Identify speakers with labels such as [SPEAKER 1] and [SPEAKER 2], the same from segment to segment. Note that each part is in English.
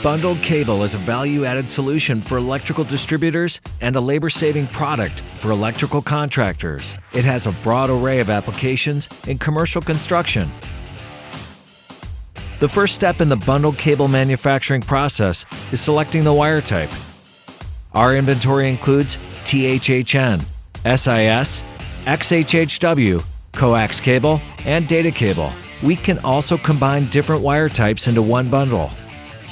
[SPEAKER 1] Bundled cable is a value-added solution for electrical distributors and a labor-saving product for electrical contractors. It has a broad array of applications in commercial construction. The first step in the bundled cable manufacturing process is selecting the wire type. Our inventory includes THHN, SIS, XHHW, coax cable, and data cable. We can also combine different wire types into one bundle.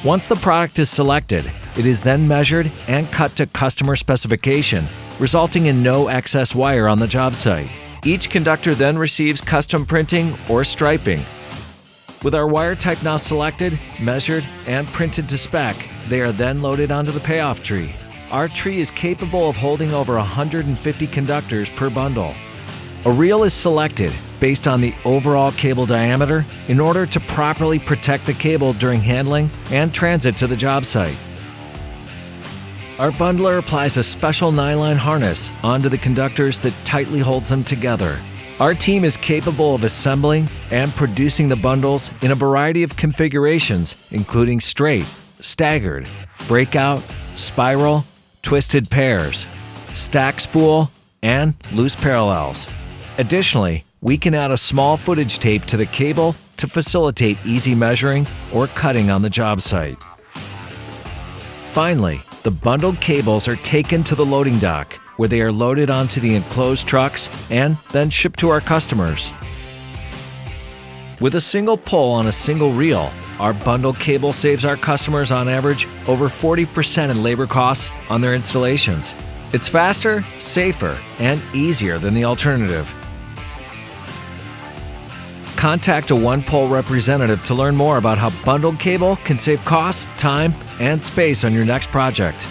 [SPEAKER 1] Once the product is selected, it is then measured and cut to customer specification, resulting in no excess wire on the job site. Each conductor then receives custom printing or striping. With our wire type now selected, measured, and printed to spec, they are then loaded onto the payoff tree. Our tree is capable of holding over 150 conductors per bundle. A reel is selected based on the overall cable diameter in order to properly protect the cable during handling and transit to the job site. Our bundler applies a special nylon harness onto the conductors that tightly holds them together. Our team is capable of assembling and producing the bundles in a variety of configurations, including straight, staggered, breakout, spiral, twisted pairs, stack spool, and loose parallels. Additionally, we can add a small footage tape to the cable to facilitate easy measuring or cutting on the job site. Finally, the bundled cables are taken to the loading dock, where they are loaded onto the enclosed trucks and then shipped to our customers. With a single pull on a single reel, our bundled cable saves our customers on average over 40% in labor costs on their installations. It's faster, safer, and easier than the alternative. Contact a one-pole representative to learn more about how bundled cable can save costs, time, and space on your next project.